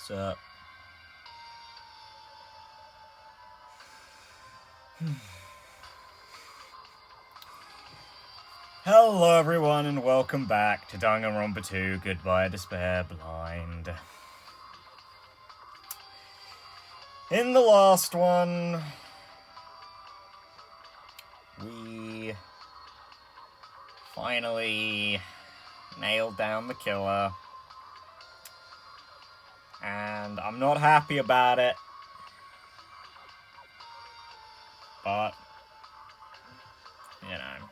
So... Hello everyone and welcome back to Danganronpa 2, Goodbye Despair Blind. In the last one, we finally nailed down the killer. And I'm not happy about it. But, you know.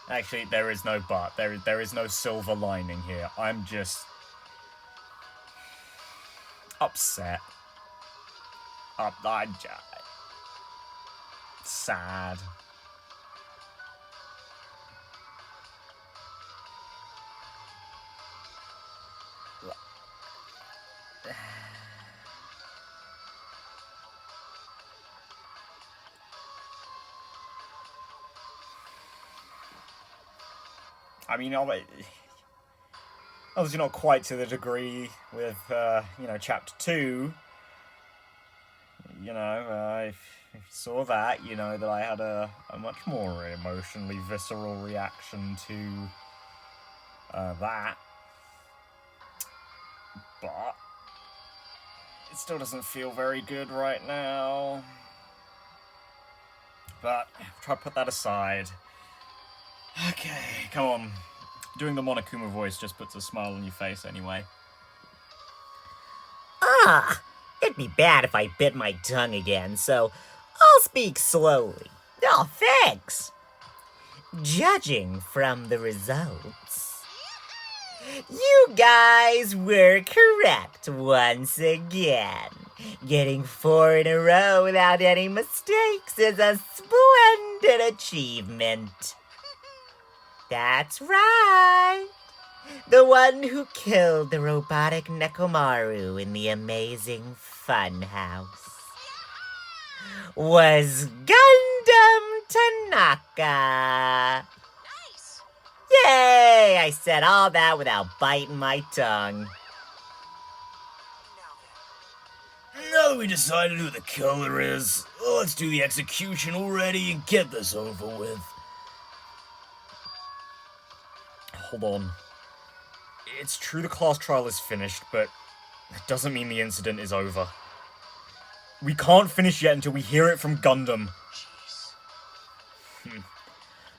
Actually, there is no but. There is no silver lining here. I'm just... upset. I'm just... sad. I mean, obviously not quite to the degree with, Chapter 2. If you saw that, you know that I had a much more emotionally visceral reaction to that. But it still doesn't feel very good right now. But try to put that aside. Okay, come on. Doing the Monokuma voice just puts a smile on your face anyway. It'd be bad if I bit my tongue again, so I'll speak slowly. Oh, thanks. Judging from the results, you guys were correct once again. Getting 4 in a row without any mistakes is a splendid achievement. That's right. The one who killed the robotic Nekomaru in the amazing Funhouse was Gundam Tanaka. Nice. Yay! I said all that without biting my tongue. Now that we decided who the killer is, let's do the execution already and get this over with. Hold on. It's true the class trial is finished, but that doesn't mean the incident is over. We can't finish yet until we hear it from Gundam. Jeez.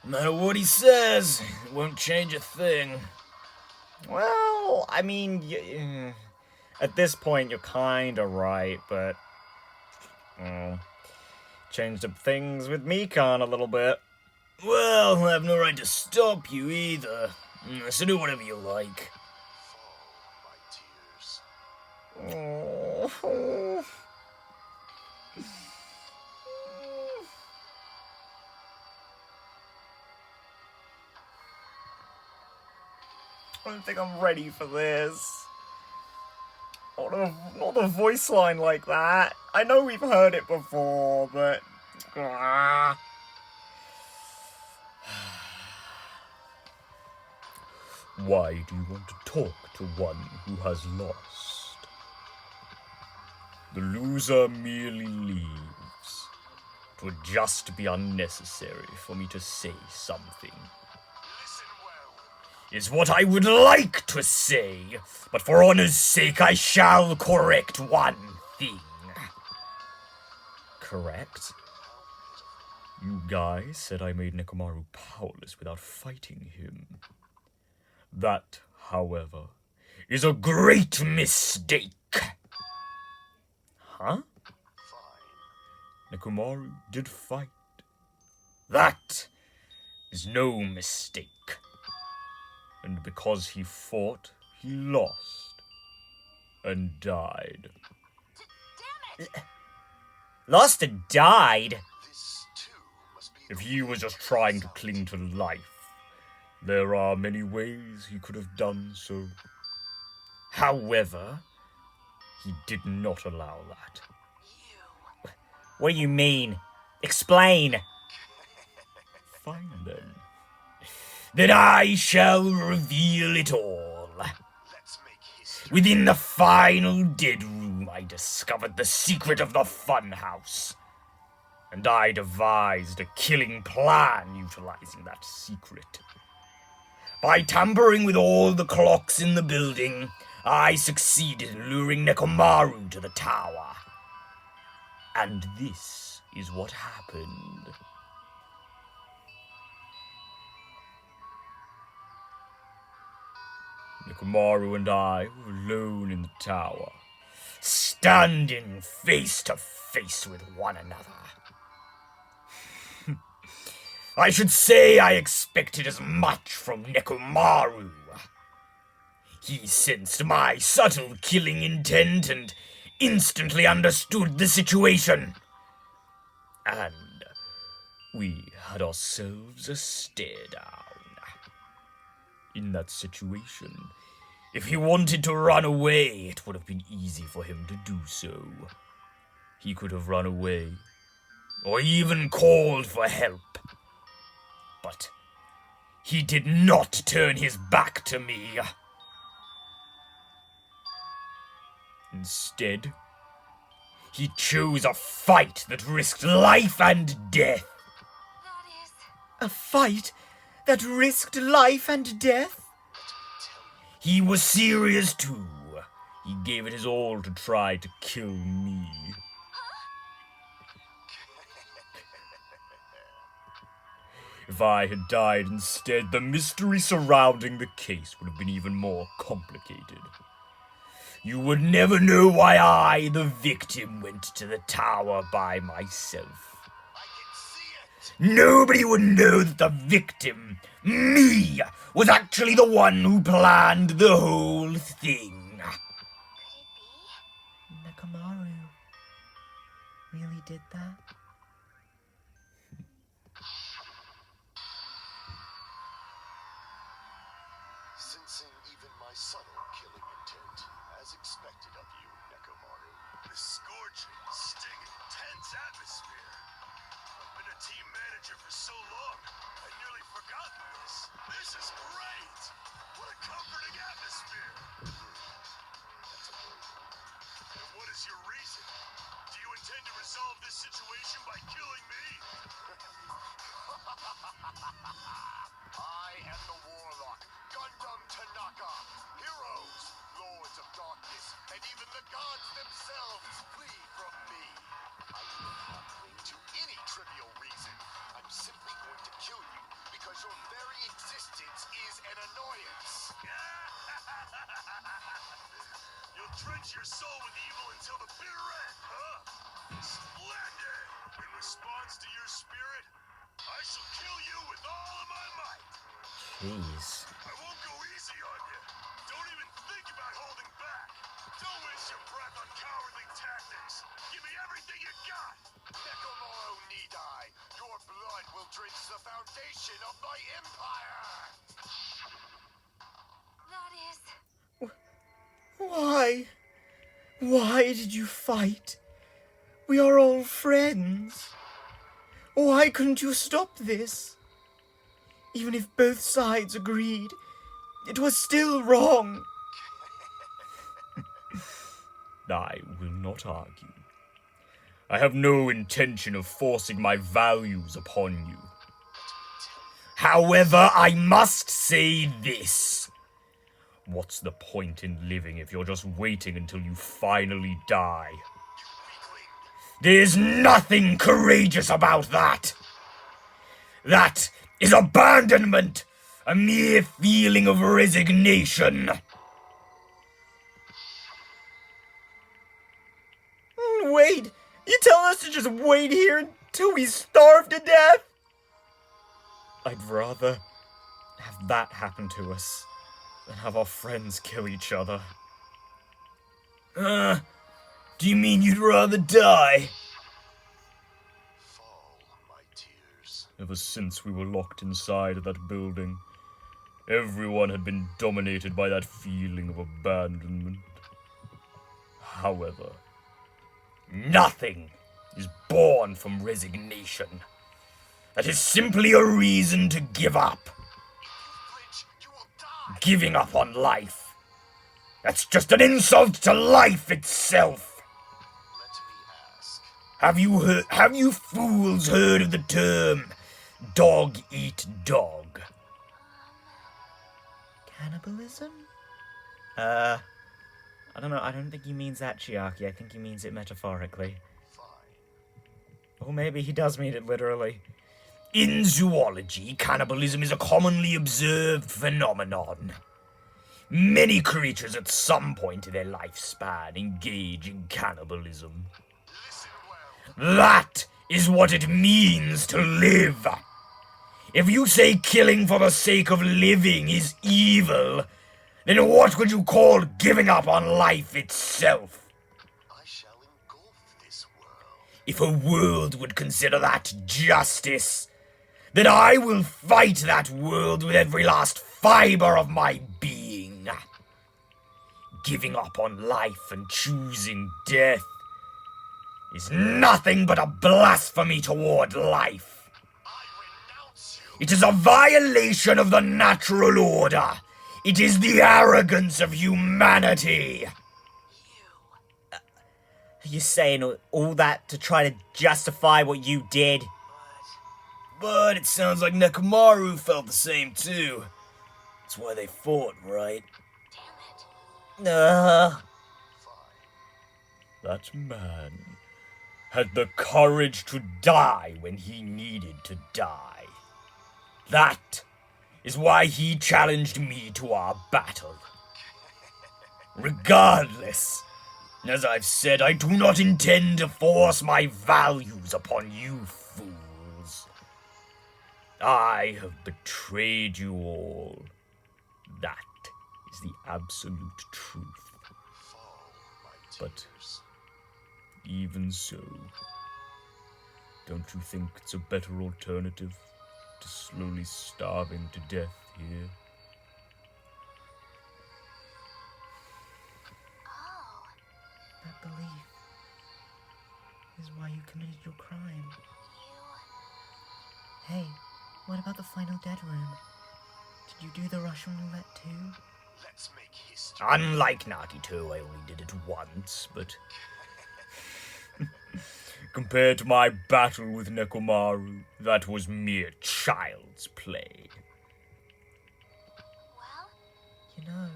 No matter what he says, it won't change a thing. Well, I mean, at this point you're kinda right, but... changed up things with Mikan a little bit. Well, I have no right to stop you either. So do whatever you like. My tears. I don't think I'm ready for this. Not a voice line like that. I know we've heard it before, but... Why do you want to talk to one who has lost? The loser merely leaves. It would just be unnecessary for me to say something. Listen well. Is what I would like to say, but for honor's sake I shall correct one thing. Correct? You guys said I made Nekomaru powerless without fighting him. That, however, is a great mistake. Huh? Fine. Nekomaru did fight. That is no mistake. And because he fought, he lost. And died. Damn it! Lost and died? This too must be. If he was just trying to cling to life, there are many ways he could have done so. However, he did not allow that. You. What do you mean? Explain! Fine then. Then I shall reveal it all. Let's make history. Within the final dead room, I discovered the secret of the funhouse. And I devised a killing plan utilizing that secret. By tampering with all the clocks in the building, I succeeded in luring Nekomaru to the tower. And this is what happened. Nekomaru and I were alone in the tower, standing face to face with one another. I should say I expected as much from Nekomaru. He sensed my subtle killing intent and instantly understood the situation. And we had ourselves a stare down. In that situation, if he wanted to run away, it would have been easy for him to do so. He could have run away, or even called for help. But he did not turn his back to me. Instead, he chose a fight that risked life and death. That is... A fight that risked life and death? He was serious too. He gave it his all to try to kill me. If I had died instead, the mystery surrounding the case would have been even more complicated. You would never know why I, the victim, went to the tower by myself. I can see it! Nobody would know that the victim, me, was actually the one who planned the whole thing. Could it be? Nekomaru really did that? Sensing even my subtle killing intent, as expected of you, Nekomaru. The scorching, stinging, tense atmosphere. I've been a team manager for so long, I'd nearly forgotten this. This is great! What a comforting atmosphere! That's a word. And what is your reason? Do you intend to resolve this situation by killing me? I am the Warlock, Gundam Tanaka. Heroes, lords of darkness, and even the gods themselves flee from me. I will not cling to any trivial reason. I'm simply going to kill you because your very existence is an annoyance. You'll drench your soul with evil until the bitter end, huh? Splendid! In response to your spirit, I shall kill you with all of my might. Jeez. I won't go easy on you. Don't even think about holding back. Don't waste your breath on cowardly tactics. Give me everything you got. Nekomaru need I. Your blood will drench the foundation of my empire. That is... Why? Why did you fight? We are all friends. Why couldn't you stop this? Even if both sides agreed, it was still wrong. I will not argue. I have no intention of forcing my values upon you. However, I must say this. What's the point in living if you're just waiting until you finally die? You weakling. There's nothing courageous about that. That is abandonment, a mere feeling of resignation. Wait, you tell us to just wait here until we starve to death? I'd rather have that happen to us than have our friends kill each other. Do you mean you'd rather die? Fall, my tears. Ever since we were locked inside of that building, everyone had been dominated by that feeling of abandonment. However, nothing is born from resignation. That is simply a reason to give up. If you flinch, you will die. Giving up on life That's just an insult to life itself. Let me ask. Have you fools heard of the term dog eat dog? Cannibalism? I don't know. I don't think he means that, Chiaki. I think he means it metaphorically. Fine. Or maybe he does mean it literally. In zoology, cannibalism is a commonly observed phenomenon. Many creatures at some point in their lifespan engage in cannibalism. Listen well. That is what it means to live. If you say killing for the sake of living is evil, then what would you call giving up on life itself? I shall engulf this world. If a world would consider that justice, then I will fight that world with every last fiber of my being. Giving up on life and choosing death is nothing but a blasphemy toward life. I renounce you. It is a violation of the natural order. It is the arrogance of humanity. Are you saying all that to try to justify what you did? But it sounds like Nekomaru felt the same too. That's why they fought, right? Ugh. That man had the courage to die when he needed to die. That is why he challenged me to our battle. Regardless, as I've said, I do not intend to force my values upon you fools. I have betrayed you all. That is the absolute truth. Fall, my But tears. even so, don't you think it's a better alternative to slowly starving to death here? That belief is why you committed your crime. Hey, what about the final dead room? Did you do the Russian roulette too? Let's make history. Unlike Nagito, I only did it once, but compared to my battle with Nekomaru, that was mere child's play. You know,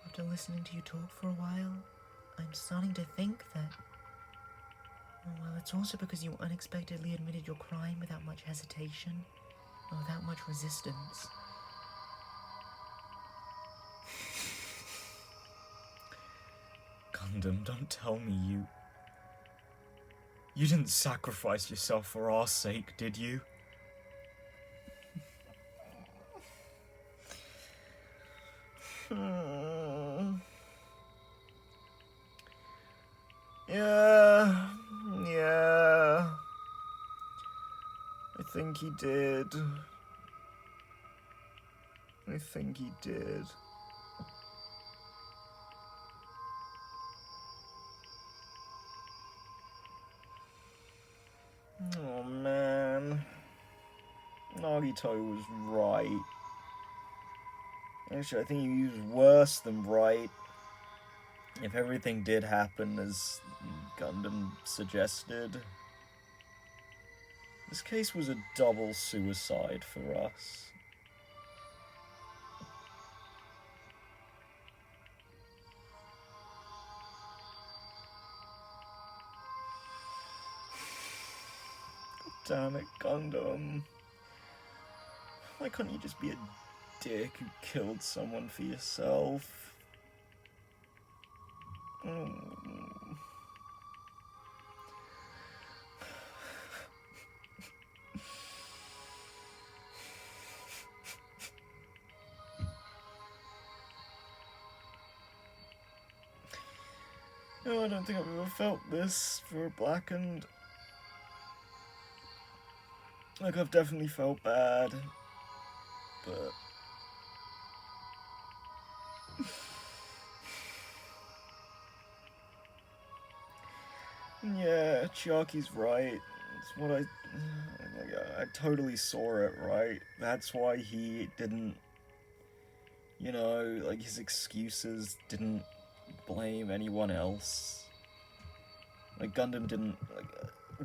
after listening to you talk for a while, I'm starting to think that, well, it's also because you unexpectedly admitted your crime without much hesitation, or without much resistance. Gundam, don't tell me you didn't sacrifice yourself for our sake, did you? Yeah. I think he did. Oh man. Nagito was right. Actually, I think he was worse than right. If everything did happen as Gundam suggested, this case was a double suicide for us. Damn it, Gundam. Why can't you just be a dick who killed someone for yourself? No, I don't think I've ever felt this for Blackened. Like, I've definitely felt bad, but yeah, Chiaki's right. It's what I totally saw it right. That's why he didn't You know, like, his excuses didn't blame anyone else. Like, Gundam didn't, like,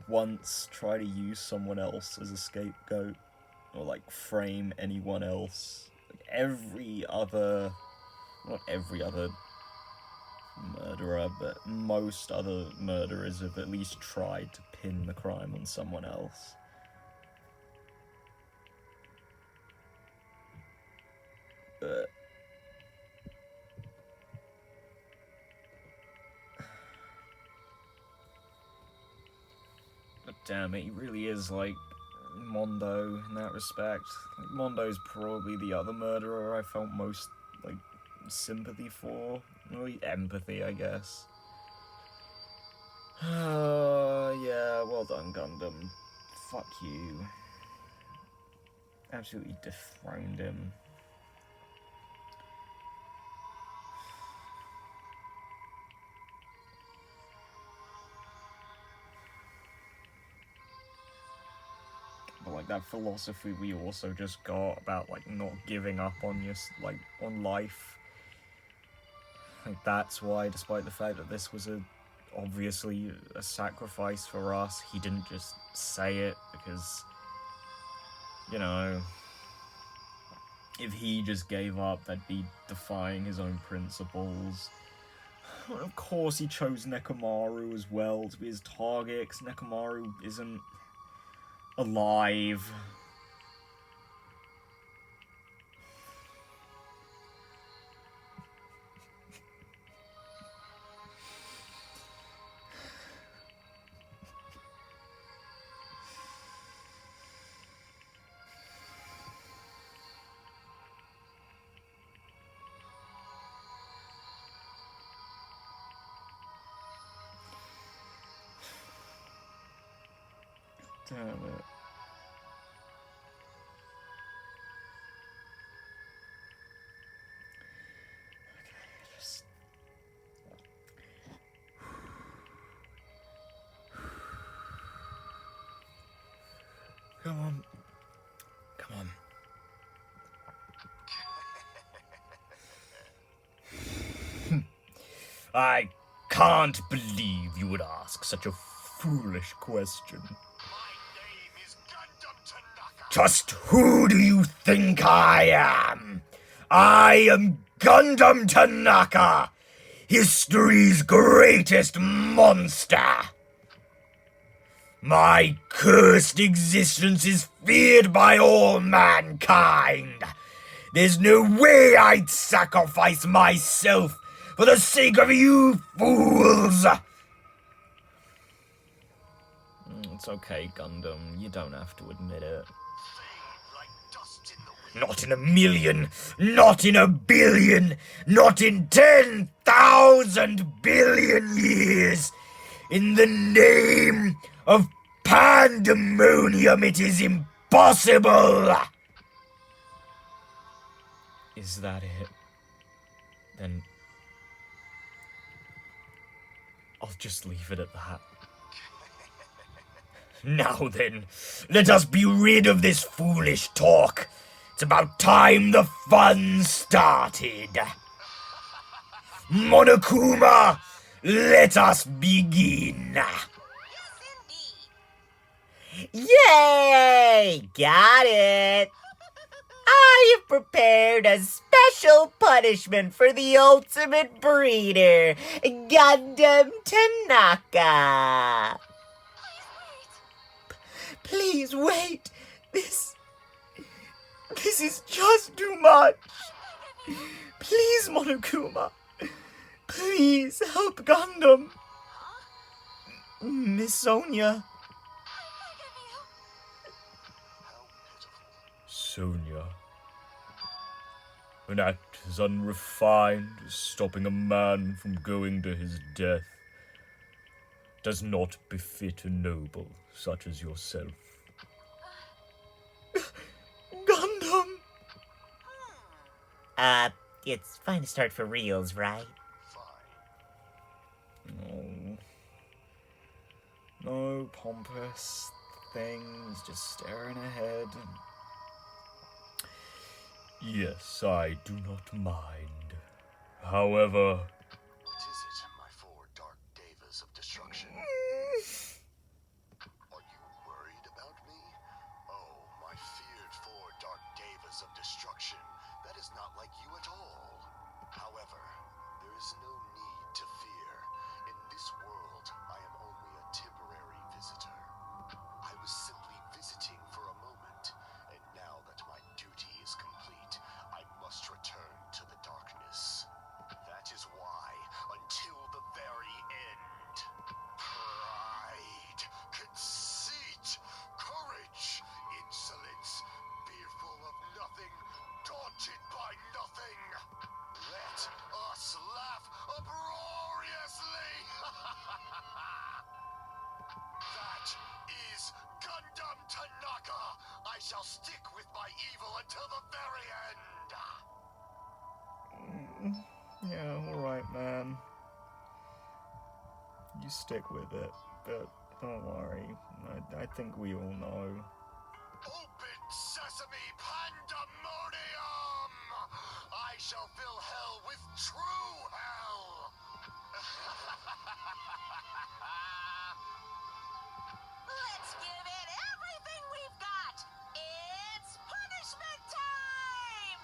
once try to use someone else as a scapegoat, or, like, frame anyone else. Like, not every other murderer, but most other murderers have at least tried to pin the crime on someone else. But damn it, he really is like Mondo in that respect. Like, Mondo's probably the other murderer I felt most like sympathy for. Or empathy, I guess. Yeah, well done, Gundam. Fuck you. Absolutely dethroned him. But like that philosophy we also just got about like not giving up on your on life. Like that's why, despite the fact that this was obviously a sacrifice for us, he didn't just say it because, you know, if he just gave up, that'd be defying his own principles. And of course he chose Nekomaru as well to be his target, because Nekomaru isn't alive. Damn it. Come on. Come on. I can't believe you would ask such a foolish question. My name is Gundam Tanaka. Just who do you think I am? I am Gundam Tanaka, history's greatest monster. My cursed existence is feared by all mankind. There's no way I'd sacrifice myself for the sake of you fools. It's okay, Gundam. You don't have to admit it. Fade like dust in the wind. Not in a million, not in a billion, not in 10,000 billion years. In the name of pandemonium, it is impossible. Is that it? Then I'll just leave it at that. Now then, let us be rid of this foolish talk. It's about time the fun started. Monokuma, let us begin. Yay! Got it! I have prepared a special punishment for the ultimate breeder, Gundam Tanaka. Please wait. This is just too much. Please, Monokuma. Please help Gundam. Miss Sonia. Sonia. An act as unrefined as stopping a man from going to his death does not befit a noble such as yourself. Gundam. It's fine to start for reals, right? No. No pompous things, just staring ahead. Yes, I do not mind. However, What is it, my four dark devas of destruction? Are you worried about me? Oh, my feared four dark devas of destruction. That is not like you at all. However, there is no need to fear. In this world, I am only a temporary visitor. I was simply visiting for a moment, and now that my duty is complete, I must return to the darkness. That is why, until the very end, pride, conceit, courage, insolence, fearful of nothing, daunted by nothing. Let us laugh uproariously! That is Gundam Tanaka! I shall stick with my evil until the very end! yeah, alright, man. You stick with it, but don't worry. I think we all know. Open sesame pandemonium! I shall fill hell with true hell! Let's give it everything we've got! It's punishment time!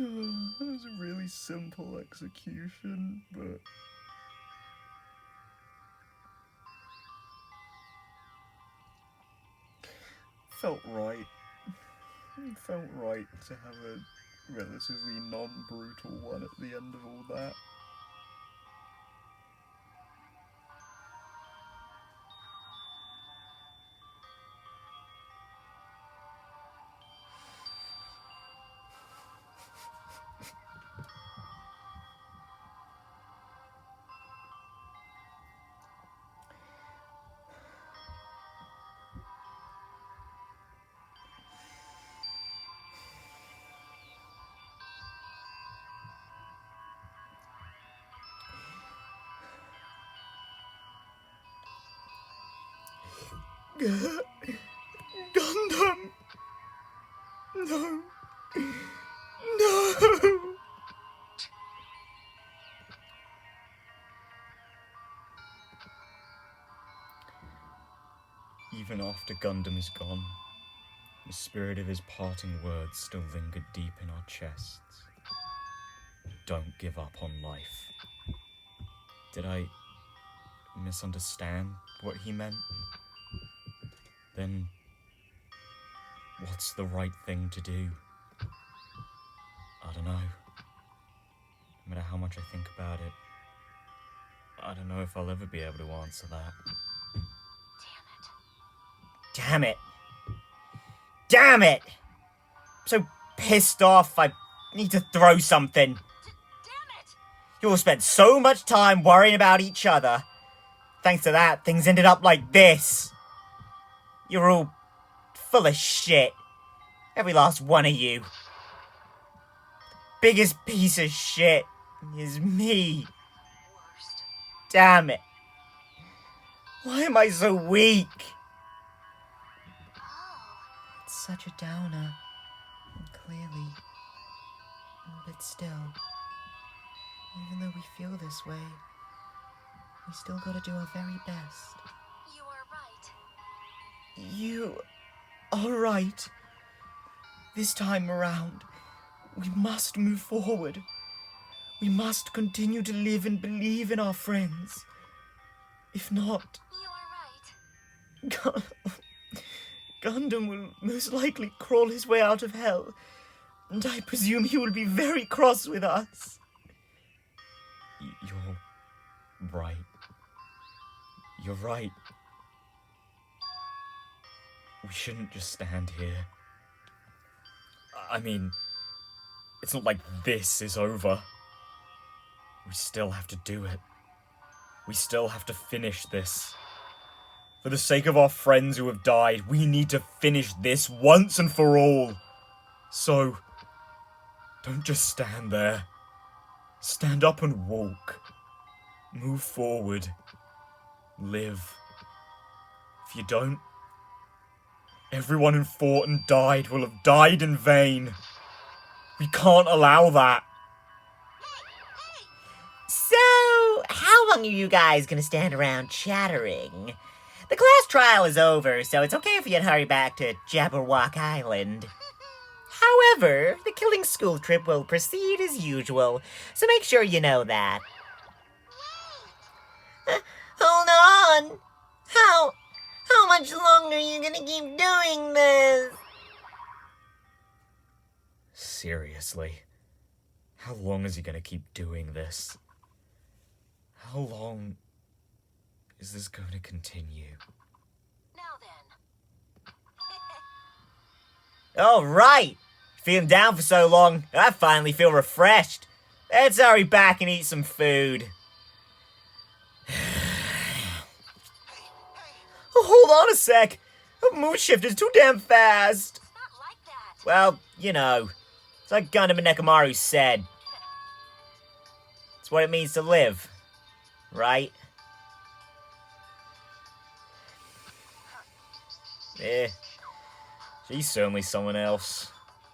It was a really simple execution, but felt right. It felt right to have a relatively non-brutal one at the end of all that. Gundam! No! No! Even after Gundam is gone, the spirit of his parting words still lingered deep in our chests. Don't give up on life. Did I misunderstand what he meant? Then what's the right thing to do? I don't know. No matter how much I think about it, I don't know if I'll ever be able to answer that. Damn it! Damn it! I'm so pissed off, I need to throw something. Damn it! You all spent so much time worrying about each other. Thanks to that, things ended up like this. You're all full of shit. Every last one of you. Biggest piece of shit is me. Worst. Damn it. Why am I so weak? Oh. It's such a downer. And clearly. But still. Even though we feel this way, we still gotta do our very best. You are right. You are right. This time around, we must move forward. We must continue to live and believe in our friends. If not, You are right. Gundam will most likely crawl his way out of hell, and I presume he will be very cross with us. You're right. You're right. We shouldn't just stand here. I mean, it's not like this is over. We still have to do it. We still have to finish this. For the sake of our friends who have died, we need to finish this once and for all. So, don't just stand there. Stand up and walk. Move forward. Live. If you don't, everyone who fought and died will have died in vain. We can't allow that. So, how long are you guys gonna stand around chattering? The class trial is over, so it's okay if you hurry back to Jabberwock Island. However, the killing school trip will proceed as usual, so make sure you know that. Hold on! How much longer are you gonna keep doing this? Seriously, how long is he gonna keep doing this? How long is this going to continue? Now then. All right! Feeling down for so long, I finally feel refreshed. Let's hurry back and eat some food. Hold on a sec. The mood shift is too damn fast. It's not like that. Well, you know, it's like Gundam and Nekomaru said. It's what it means to live, right? She's certainly someone else.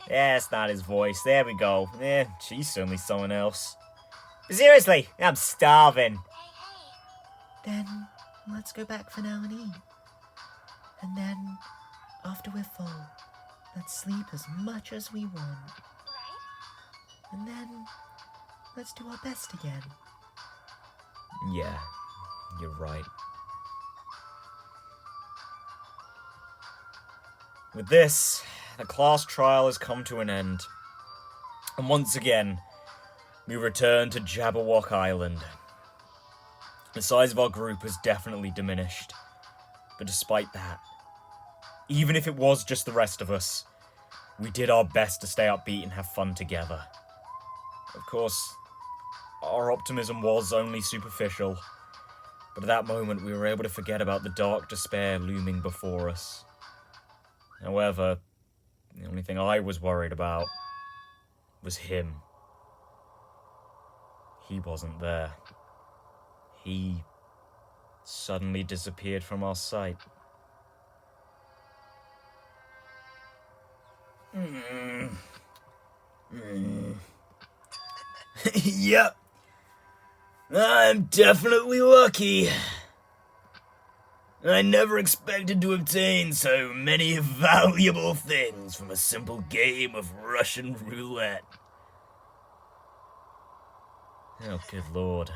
Yeah, it's not his voice. There we go. She's certainly someone else. But seriously, I'm starving. Then, let's go back for now and eat. And then, after we're full, let's sleep as much as we want. Right? And then, let's do our best again. Yeah, you're right. With this, the class trial has come to an end. And once again, we return to Jabberwock Island. The size of our group has definitely diminished. But despite that, even if it was just the rest of us, we did our best to stay upbeat and have fun together. Of course, our optimism was only superficial, but at that moment we were able to forget about the dark despair looming before us. However, the only thing I was worried about was him. He wasn't there. He suddenly disappeared from our sight. Yep. I'm definitely lucky. I never expected to obtain so many valuable things from a simple game of Russian roulette. Oh, good lord.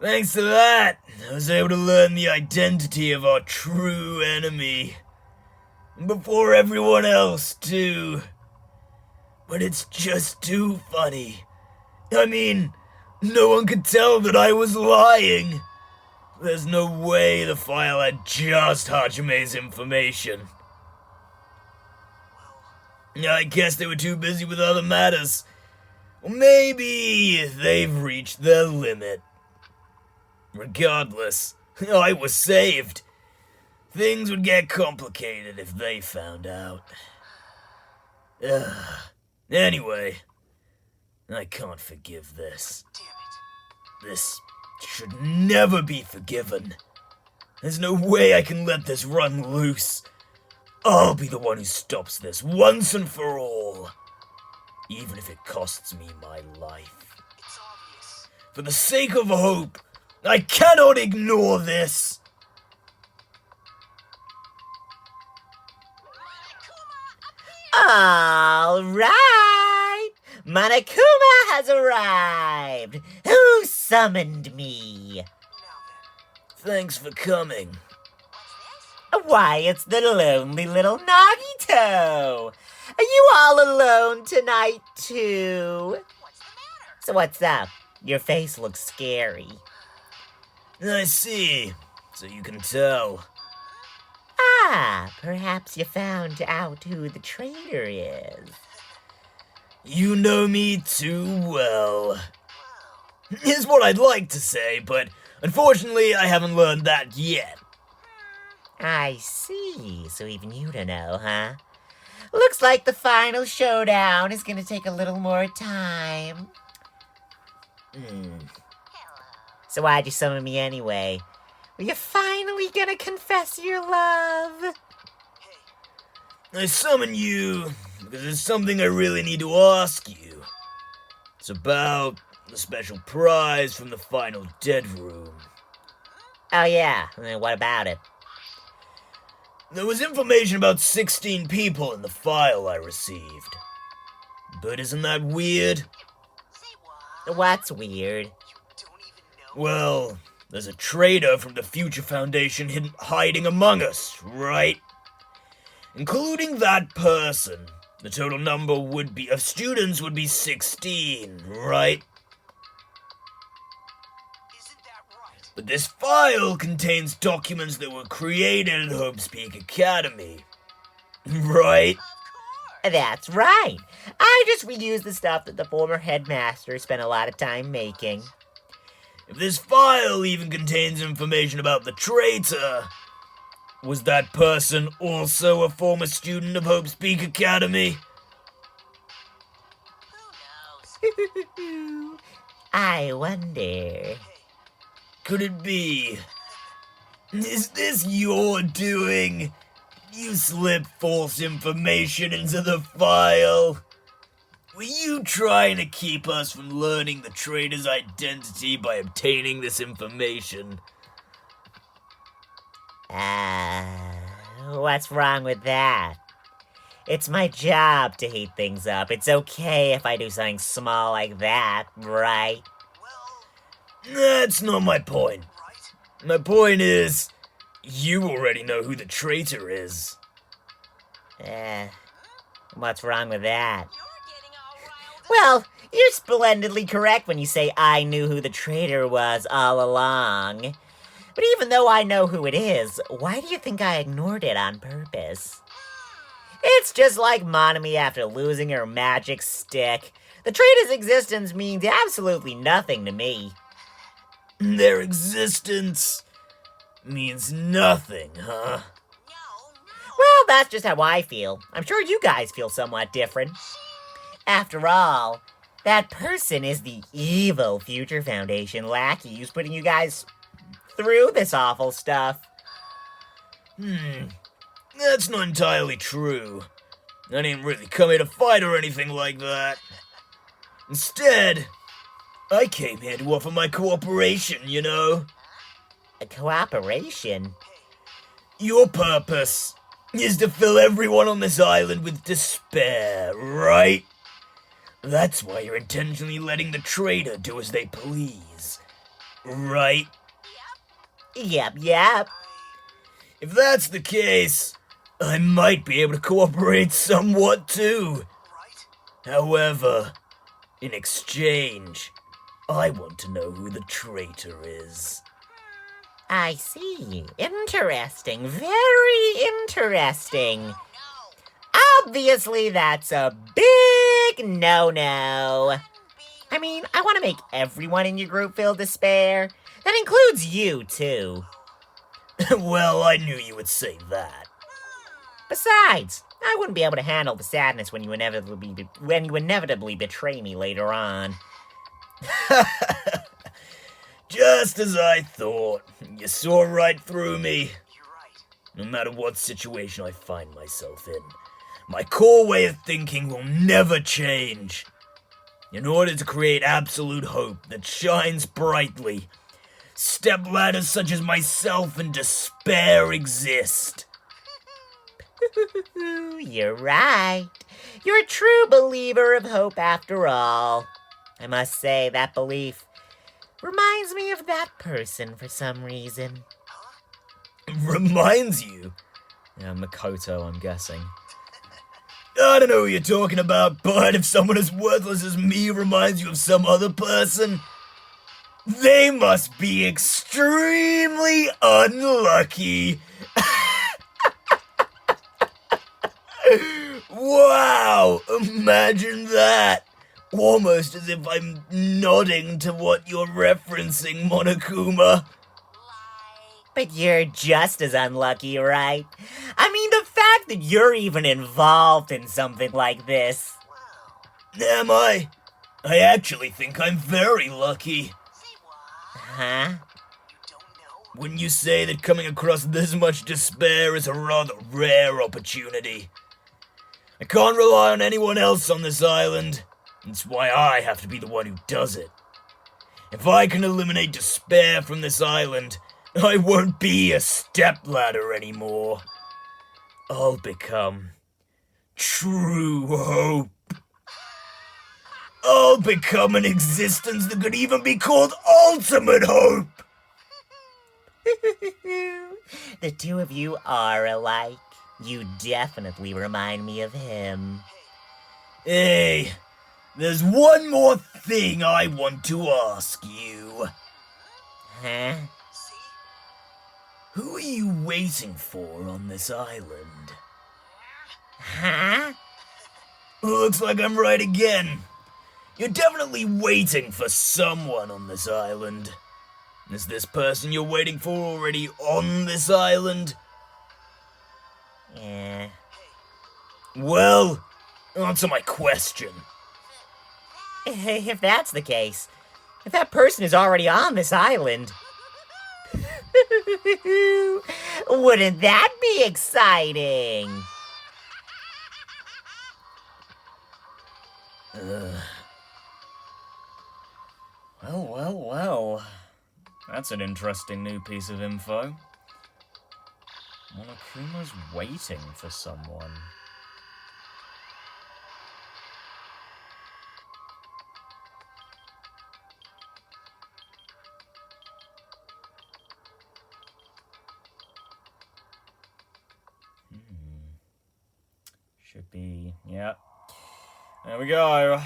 Thanks to that, I was able to learn the identity of our true enemy. Before everyone else, too. But it's just too funny. I mean, no one could tell that I was lying. There's no way the file had just Hajime's information. I guess they were too busy with other matters. Or maybe they've reached their limit. Regardless, I was saved. Things would get complicated if they found out. Anyway, I can't forgive this. Damn it. This should never be forgiven. There's no way I can let this run loose. I'll be the one who stops this once and for all. Even if it costs me my life. It's obvious. For the sake of hope, I cannot ignore this. All right. Monokuma has arrived. Who summoned me? Now Thanks for coming. then, what's this? Why, it's the lonely little Nagito. Are you all alone tonight, too? What's the matter? So what's up? Your face looks scary. I see. So you can tell. Ah, perhaps you found out who the traitor is. You know me too well. Is what I'd like to say, but unfortunately I haven't learned that yet. I see. So even you don't know, huh? Looks like the final showdown is gonna take a little more time. So why'd you summon me anyway? Were you finally gonna confess your love? I summon you because there's something I really need to ask you. It's about the special prize from the final dead room. Oh yeah, what about it? There was information about 16 people in the file I received. But isn't that weird? Say what? What's weird? You don't even know. Well, there's a traitor from the Future Foundation hiding among us, right? Including that person, the total number of students would be 16, right? Isn't that right? But this file contains documents that were created at Hope's Peak Academy. Right? Of course. That's right. I just reused the stuff that the former headmaster spent a lot of time making. If this file even contains information about the traitor, was that person also a former student of Hope's Peak Academy? Who knows? I wonder. Could it be? Is this your doing? You slipped false information into the file? Were you trying to keep us from learning the traitor's identity by obtaining this information? What's wrong with that? It's my job to heat things up. It's okay if I do something small like that, right? Well, That's not my point. right? My point is, you already know who the traitor is. What's wrong with that? You're getting all riled up. Well, you're splendidly correct when you say I knew who the traitor was all along. But even though I know who it is, why do you think I ignored it on purpose? It's just like Monami after losing her magic stick. The traitor's existence means absolutely nothing to me. Their existence means nothing, huh? No. Well, that's just how I feel. I'm sure you guys feel somewhat different. After all, that person is the evil Future Foundation lackey who's putting you guys through this awful stuff. That's not entirely true. I didn't really come here to fight or anything like that. Instead, I came here to offer my cooperation, you know? A cooperation? Your purpose is to fill everyone on this island with despair, right? That's why you're intentionally letting the traitor do as they please, right? Yep. If that's the case, I might be able to cooperate somewhat too. Right? However, in exchange, I want to know who the traitor is. I see. Interesting. Very interesting. No. obviously that's a big no-no. I mean, I want to make everyone in your group feel despair. That includes you, too. Well, I knew you would say that. Besides, I wouldn't be able to handle the sadness when you inevitably betray me later on. Just as I thought. You saw right through me. You're right. No matter what situation I find myself in, my core way of thinking will never change. In order to create absolute hope that shines brightly, stepladders such as myself and despair exist. You're right. You're a true believer of hope after all. I must say, that belief reminds me of that person for some reason. Reminds you? Yeah, Makoto, I'm guessing. I don't know who you're talking about, but if someone as worthless as me reminds you of some other person, they must be extremely unlucky. Wow, imagine that. Almost as if I'm nodding to what you're referencing, Monokuma. But you're just as unlucky, right? I mean, the fact that you're even involved in something like this. Am I? I actually think I'm very lucky. Huh? Wouldn't you say that coming across this much despair is a rather rare opportunity? I can't rely on anyone else on this island. That's why I have to be the one who does it. If I can eliminate despair from this island, I won't be a stepladder anymore. I'll become true hope. I'll become an existence that could even be called ultimate hope. The two of you are alike. You definitely remind me of him. Hey, there's one more thing I want to ask you. Huh? Who are you waiting for on this island? Huh? Looks like I'm right again. You're definitely waiting for someone on this island. Is this person you're waiting for already on this island? Yeah. Well, answer my question. If that's the case, if that person is already on this island, wouldn't that be exciting? Well. That's an interesting new piece of info. Monokuma's waiting for someone. Should be, yeah. There we go.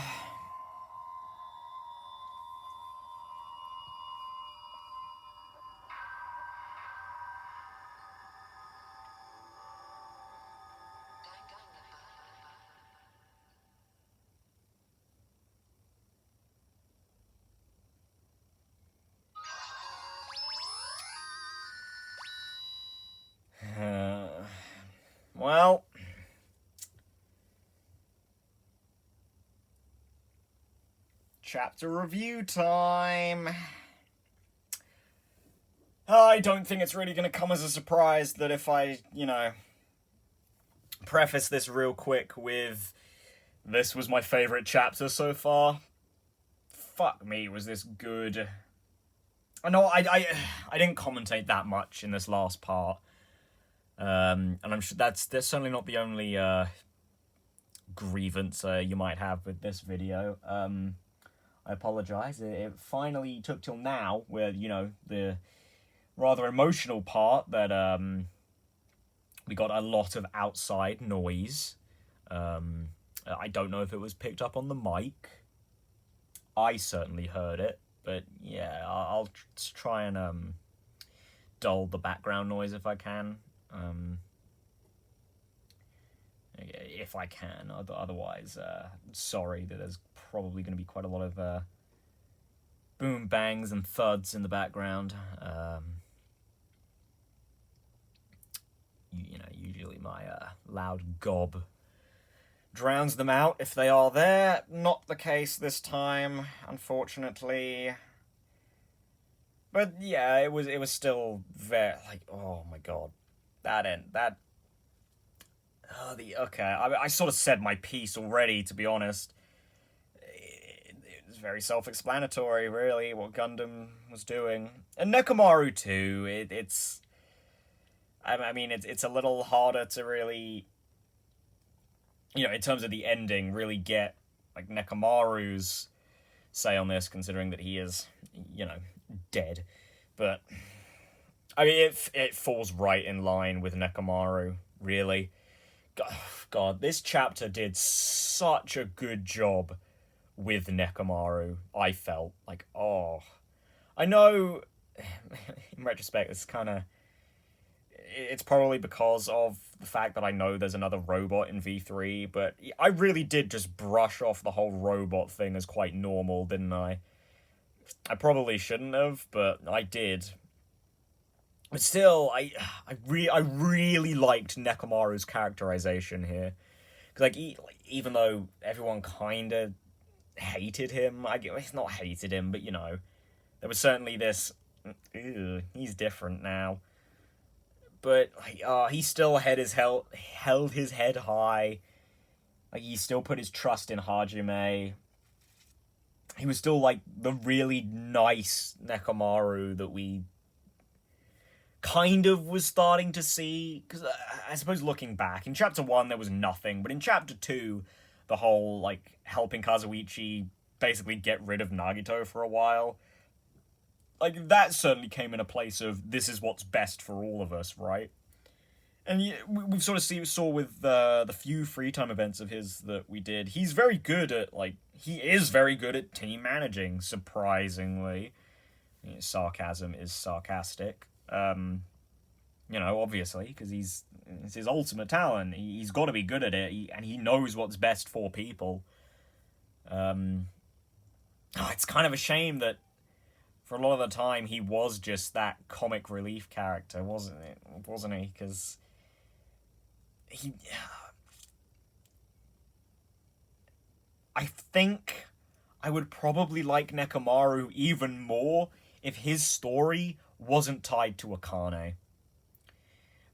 Well, chapter review time. I don't think it's really going to come as a surprise that if I, preface this real quick with this was my favorite chapter so far. Fuck me, was this good. I know I didn't commentate that much in this last part. And I'm sure that's certainly not the only grievance you might have with this video. I apologize. It finally took till now where, the rather emotional part that we got a lot of outside noise. I don't know if it was picked up on the mic. I certainly heard it, but yeah, I'll try and dull the background noise if I can. if I can. Otherwise, sorry that there's probably going to be quite a lot of boom bangs and thuds in the background. Usually my loud gob drowns them out if they are there. Not the case this time, unfortunately. But yeah, it was still very, like, oh my god, okay, I sort of said my piece already, to be honest. It was very self-explanatory, really, what Gundam was doing. And Nekomaru, too. It's a little harder to really, in terms of the ending, really get, like, Nekomaru's say on this, considering that he is, dead. But, it falls right in line with Nekomaru, really. God, this chapter did such a good job with Nekomaru, I felt. Like, oh. I know, in retrospect, it's probably because of the fact that I know there's another robot in V3, but I really did just brush off the whole robot thing as quite normal, didn't I? I probably shouldn't have, but I did. But still, I really liked Nekomaru's characterization here. Because, even though everyone kind of hated him, it's not hated him, but, there was certainly this, he's different now. But, he still held his head high. Like, he still put his trust in Hajime. He was still, the really nice Nekomaru that we kind of was starting to see. Because I suppose looking back, in Chapter 1 there was nothing, but in Chapter 2, the whole, helping Kazuichi basically get rid of Nagito for a while, that certainly came in a place of, this is what's best for all of us, right? And we've sort of saw with the few free time events of his that we did, he's very good at, he is very good at team managing, surprisingly. Sarcasm is sarcastic. Obviously, because it's his ultimate talent. He's got to be good at it, and he knows what's best for people. It's kind of a shame that for a lot of the time he was just that comic relief character, wasn't he? Because I think I would probably like Nekomaru even more if his story wasn't tied to Akane.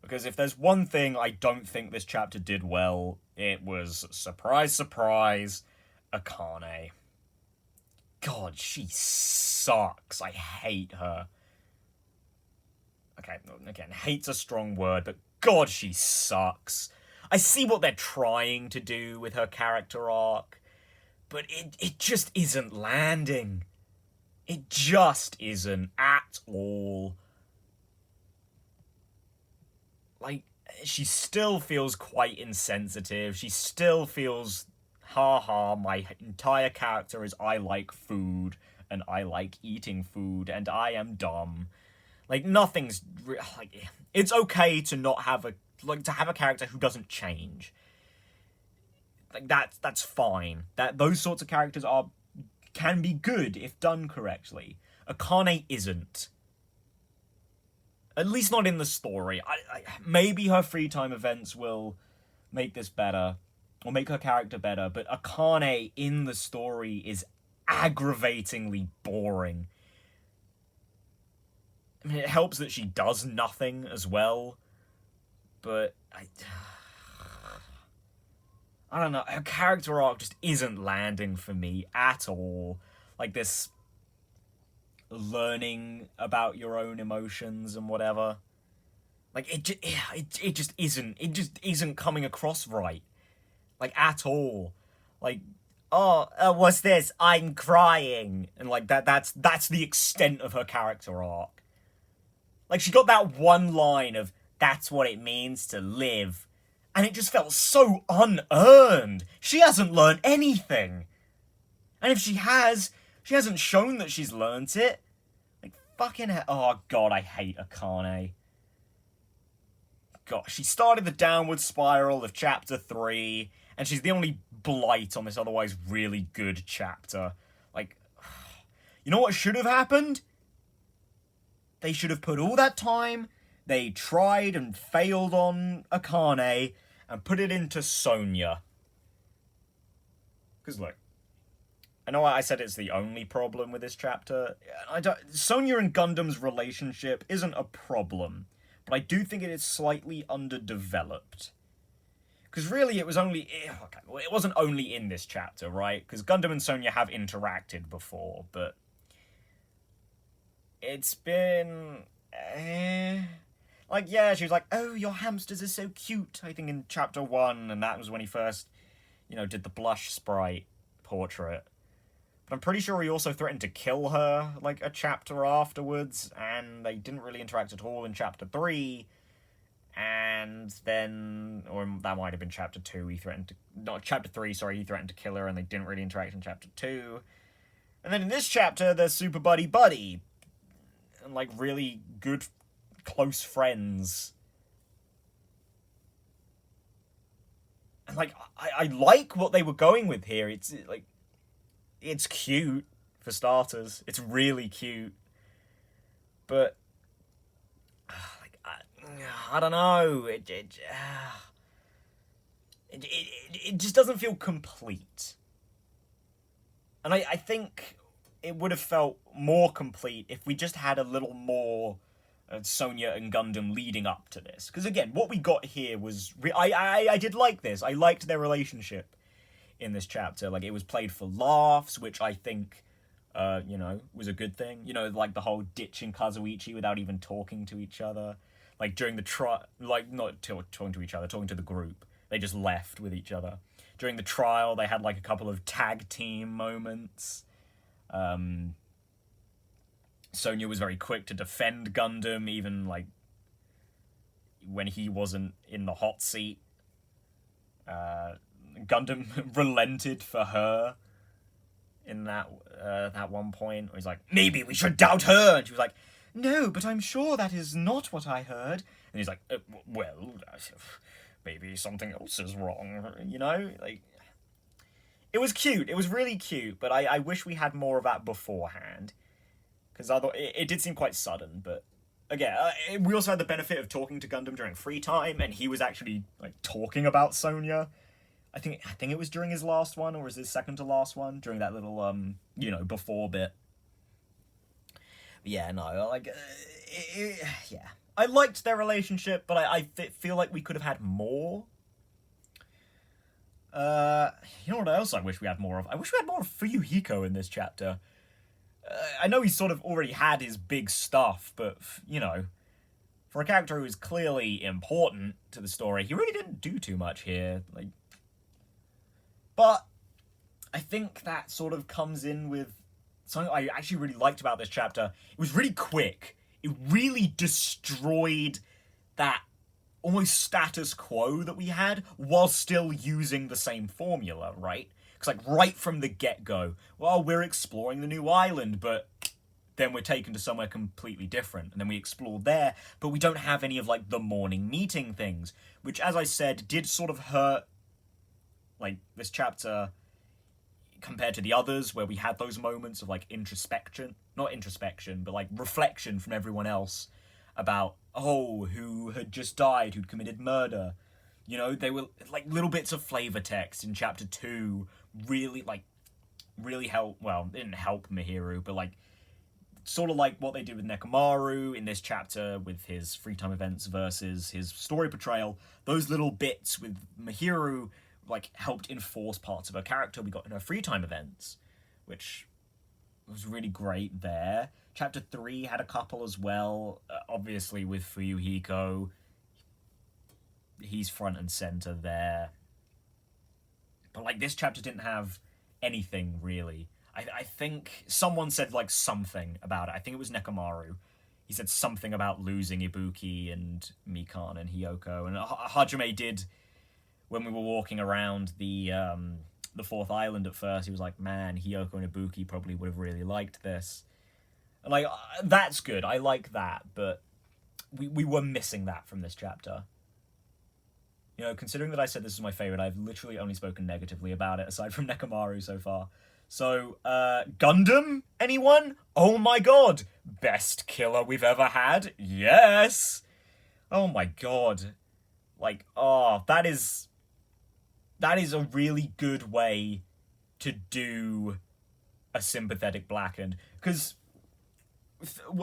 Because if there's one thing I don't think this chapter did well, it was, surprise, surprise, Akane. God, she sucks. I hate her. Okay, again, hate's a strong word, but God, she sucks. I see what they're trying to do with her character arc, but it just isn't landing. It just isn't at all. She still feels quite insensitive. She still feels, my entire character is I like food, and I like eating food, and I am dumb. Nothing's, it's okay to not have to have a character who doesn't change. That's fine. Those sorts of characters can be good if done correctly. Akane isn't. At least not in the story. Maybe her free time events will make this better, or make her character better, but Akane in the story is aggravatingly boring. I mean, it helps that she does nothing as well, but I don't know, her character arc just isn't landing for me at all. This learning about your own emotions and whatever. It just isn't coming across right. At all. What's this? I'm crying. And that's the extent of her character arc. She got that one line of, that's what it means to live. And it just felt so unearned. She hasn't learned anything. And if she hasn't shown that she's learnt it. Fucking hell. Oh, God, I hate Akane. God, she started the downward spiral of chapter 3, and she's the only blight on this otherwise really good chapter. Like, you know what should have happened? They should have put all that time they tried and failed on Akane and put it into Sonya. Because look, I know I said it's the only problem with this chapter. Sonya and Gundam's relationship isn't a problem, but I do think it is slightly underdeveloped. Because really, it wasn't only in this chapter, right? Because Gundam and Sonya have interacted before, but it's been... Like, yeah, she was like, oh, your hamsters are so cute, I think in chapter 1, and that was when he first, did the blush sprite portrait. But I'm pretty sure he also threatened to kill her, like, a chapter afterwards, and they didn't really interact at all in chapter 3, and then, or that might have been chapter 2, he threatened to kill her, and they didn't really interact in chapter 2. And then in this chapter, they're super buddy-buddy, and, like, really good, close friends. And, like, I like what they were going with here. It's, like, it's cute, for starters. It's really cute. But, like, I don't know. It just doesn't feel complete. And I think it would have felt more complete if we just had a little more Sonya and Gundam leading up to this. Because again, what we got here was... I did like this. I liked their relationship in this chapter. Like, it was played for laughs, which I think, was a good thing. Like the whole ditching Kazuichi without even talking to each other. Like, during the not talking to each other, talking to the group. They just left with each other. During the trial, they had, like, a couple of tag team moments. Sonya was very quick to defend Gundam, even, like, when he wasn't in the hot seat. Gundam relented for her in that one point, where he's like, maybe we should doubt her! And she was like, no, but I'm sure that is not what I heard. And he's like, well, maybe something else is wrong, Like, it was cute. It was really cute, but I wish we had more of that beforehand. Because I thought it did seem quite sudden, but again, we also had the benefit of talking to Gundam during free time, and he was actually, like, talking about Sonya. I think it was during his last one, or was his second to last one, during that little, before bit. But yeah, no, like, yeah. I liked their relationship, but I feel like we could have had more. You know what else I wish we had more of? I wish we had more of Fuyuhiko in this chapter. I know he's sort of already had his big stuff, but, for a character who is clearly important to the story, he really didn't do too much here. Like, but I think that sort of comes in with something I actually really liked about this chapter. It was really quick. It really destroyed that almost status quo that we had while still using the same formula, right? Because, like, right from the get-go, well, we're exploring the new island, but then we're taken to somewhere completely different. And then we explore there, but we don't have any of, like, the morning meeting things. Which, as I said, did sort of hurt, like, this chapter compared to the others, where we had those moments of, like, not introspection, but, like, reflection from everyone else about, who had just died, who'd committed murder. They were, like, little bits of flavor text in chapter 2 really help, well, it didn't help Mihiru, but, like, sort of like what they did with Nekomaru in this chapter with his free time events versus his story portrayal. Those little bits with Mihiru, like, helped enforce parts of her character we got in her free time events, which was really great there. Chapter 3 had a couple as well, obviously with Fuyuhiko. He's front and center there. But, like, this chapter didn't have anything, really. I think someone said, like, something about it. I think it was Nekomaru. He said something about losing Ibuki and Mikan and Hiyoko. And Hajime did, when we were walking around the fourth island at first, he was like, man, Hiyoko and Ibuki probably would have really liked this. And, like, that's good. I like that, but we were missing that from this chapter. You know, considering that I said this is my favorite, I've literally only spoken negatively about it, aside from Nekomaru so far. So, Gundam? Anyone? Oh my god! Best killer we've ever had? Yes! Oh my god. Like, oh, that is a really good way to do a sympathetic Blackened. Because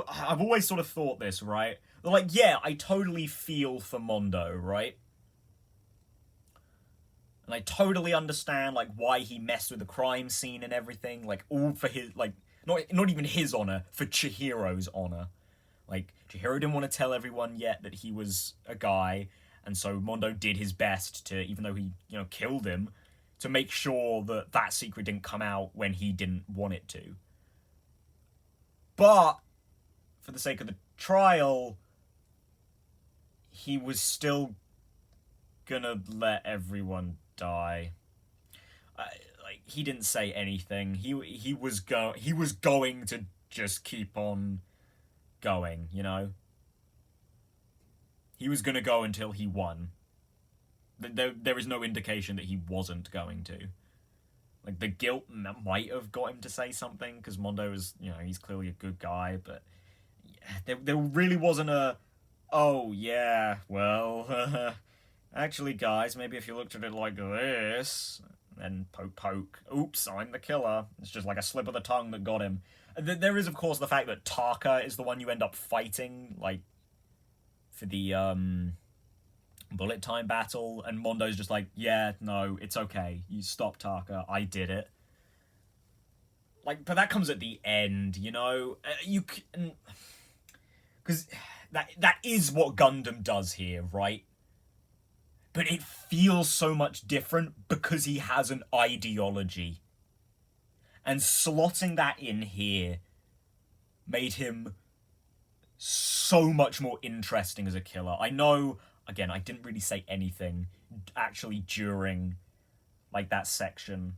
I've always sort of thought this, right? Like, yeah, I totally feel for Mondo, right? And I totally understand, like, why he messed with the crime scene and everything. Like, all for his, like, not even his honor, for Chihiro's honor. Like, Chihiro didn't want to tell everyone yet that he was a guy, and so Mondo did his best to, even though he, you know, killed him, to make sure that that secret didn't come out when he didn't want it to. But, for the sake of the trial, he was still gonna let everyone die. Like, he didn't say anything. He was going to just keep on going, you know? He was gonna go until he won. There is no indication that he wasn't going to. Like, the guilt might have got him to say something, because Mondo is, you know, he's clearly a good guy, but there really wasn't a, oh, yeah, well, actually, guys, maybe if you looked at it like this, then poke, oops, I'm the killer. It's just like a slip of the tongue that got him. There is, of course, the fact that Taka is the one you end up fighting, like, for the, bullet time battle, and Mondo's just like, yeah, no, it's okay. You stop, Taka. I did it. Like, but that comes at the end, you know? You can... Because that is what Gundam does here, right? But it feels so much different because he has an ideology. And slotting that in here made him so much more interesting as a killer. I know, again, I didn't really say anything actually during, like, that section.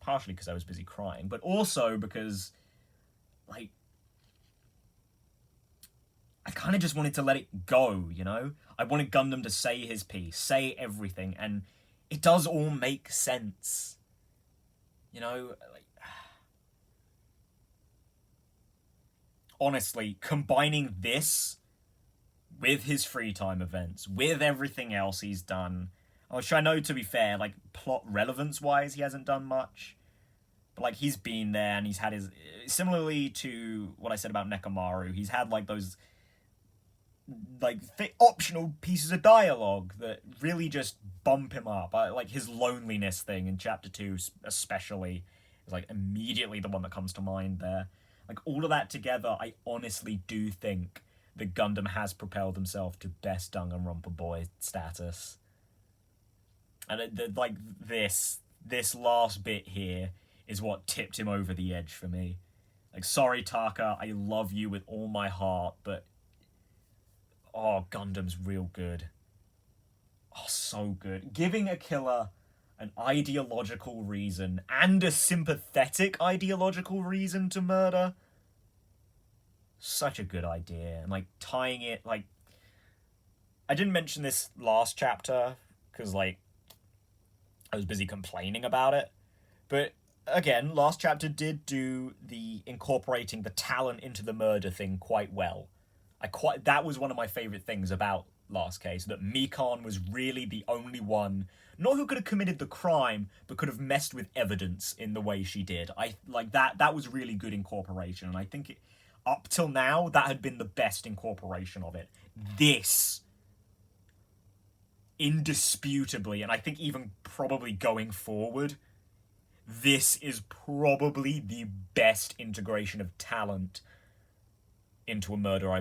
Partially because I was busy crying, but also because, like, I kind of just wanted to let it go, you know? I wanted Gundam to say his piece, say everything, and it does all make sense. You know, like, honestly, combining this with his free time events, with everything else he's done, which I know, to be fair, like, plot relevance-wise, he hasn't done much. But, like, he's been there, and he's had his... Similarly to what I said about Nekomaru, he's had, like, those, like, optional pieces of dialogue that really just bump him up. Like, his loneliness thing in Chapter 2, especially, is, like, immediately the one that comes to mind there. Like, all of that together, I honestly do think that Gundam has propelled himself to best Danganronpa boy status. And, like, this last bit here is what tipped him over the edge for me. Like, sorry, Taka, I love you with all my heart, but... Oh, Gundam's real good. Oh, so good. Giving a killer an ideological reason, and a sympathetic ideological reason to murder. Such a good idea. And, like, tying it, like... I didn't mention this last chapter, because, like, I was busy complaining about it. But, again, last chapter did do the incorporating the talent into the murder thing quite well. That was one of my favourite things about last case, that Mikan was really the only one, not who could have committed the crime, but could have messed with evidence in the way she did. That was really good incorporation, and I think up till now, that had been the best incorporation of it. This, indisputably, and I think even probably going forward, this is probably the best integration of talent into a murder